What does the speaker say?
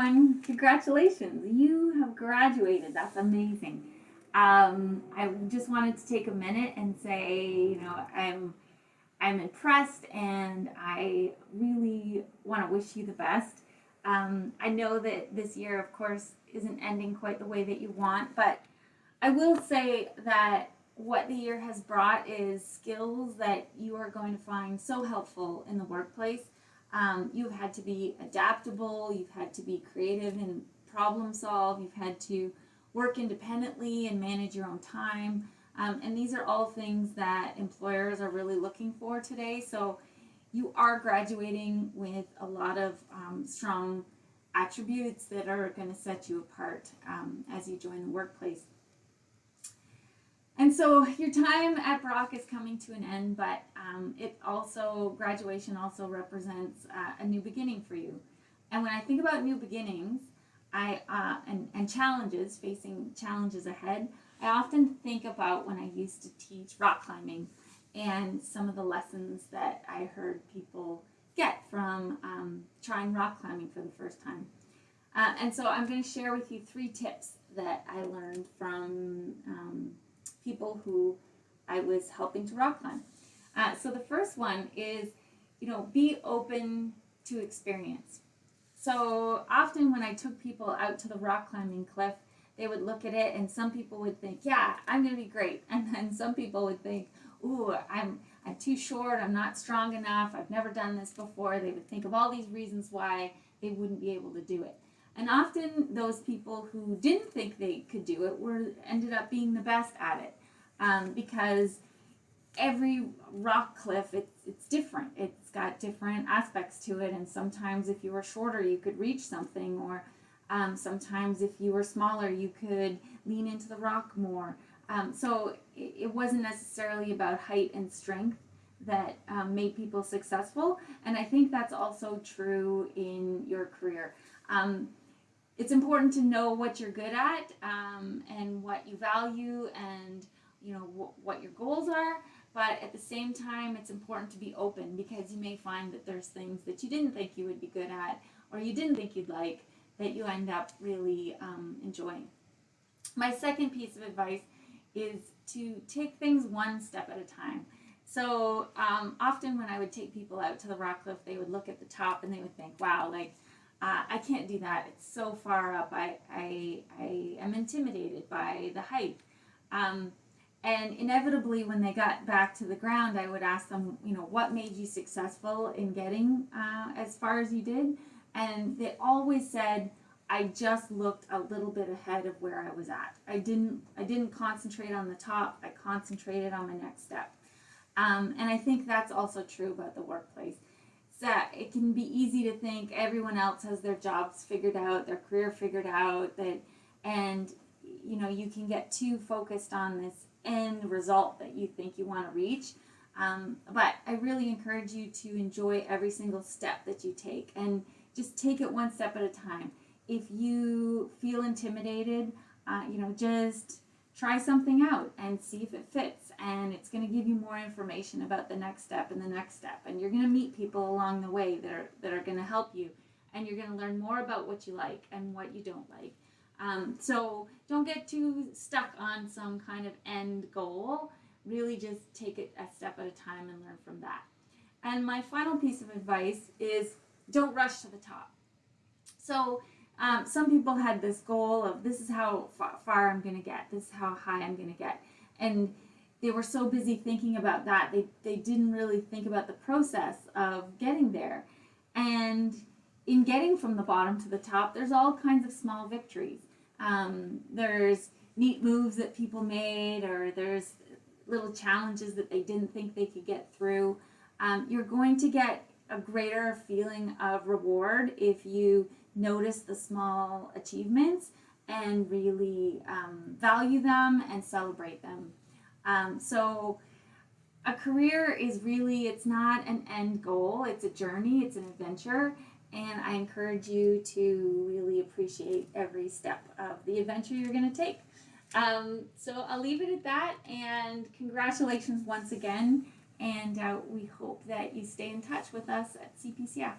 everyone. Congratulations. You have graduated. That's amazing. I just wanted to take a minute and say, I'm impressed and I really want to wish you the best. I know that this year, of course, isn't ending quite the way that you want, but I will say that what the year has brought is skills that you are going to find so helpful in the workplace. You've had to be adaptable, you've had to be creative and problem solve, you've had to work independently and manage your own time. And these are all things that employers are really looking for today. So you are graduating with a lot of strong attributes that are going to set you apart as you join the workplace. And so your time at Brock is coming to an end, but graduation also represents a new beginning for you. And when I think about new beginnings, and challenges, facing challenges ahead, I often think about when I used to teach rock climbing and some of the lessons that I heard people get from trying rock climbing for the first time. And so I'm going to share with you 3 tips that I learned from people who I was helping to rock climb. So the first one is, be open to experience. So often when I took people out to the rock climbing cliff, they would look at it and some people would think, yeah, I'm going to be great. And then some people would think, ooh, I'm too short, I'm not strong enough, I've never done this before. They would think of all these reasons why they wouldn't be able to do it. And often those people who didn't think they could do it ended up being the best at it, because every rock cliff, it's different. It's got different aspects to it, and sometimes if you were shorter, you could reach something, or sometimes if you were smaller, you could lean into the rock more. So it wasn't necessarily about height and strength that made people successful, and I think that's also true in your career. It's important to know what you're good at and what you value and what your goals are, but at the same time it's important to be open, because you may find that there's things that you didn't think you would be good at or you didn't think you'd like that you end up really enjoying. My second piece of advice is to take things one step at a time. So often when I would take people out to the rock cliff, they would look at the top and they would think, wow, I can't do that. It's so far up. I am intimidated by the height. And inevitably, when they got back to the ground, I would ask them, what made you successful in getting as far as you did? And they always said, I just looked a little bit ahead of where I was at. I didn't concentrate on the top. I concentrated on my next step. And I think that's also true about the workplace. It can be easy to think everyone else has their jobs figured out, their career figured out, and you can get too focused on this end result that you think you want to reach. But I really encourage you to enjoy every single step that you take and just take it one step at a time. If you feel intimidated, just try something out and see if it fits, and it's going to give you more information about the next step and the next step, and you're going to meet people along the way that are going to help you, and you're going to learn more about what you like and what you don't like. So don't get too stuck on some kind of end goal. Really just take it a step at a time and learn from that. And my final piece of advice is don't rush to the top. So some people had this goal of, this is how far I'm going to get, this is how high I'm going to get. And they were so busy thinking about that, they didn't really think about the process of getting there. And in getting from the bottom to the top, there's all kinds of small victories. There's neat moves that people made, or there's little challenges that they didn't think they could get through. You're going to get a greater feeling of reward if you notice the small achievements and really value them and celebrate them. So a career is really, it's not an end goal, it's a journey, it's an adventure, and I encourage you to really appreciate every step of the adventure you're going to take. So I'll leave it at that, and congratulations once again, and we hope that you stay in touch with us at CPCF.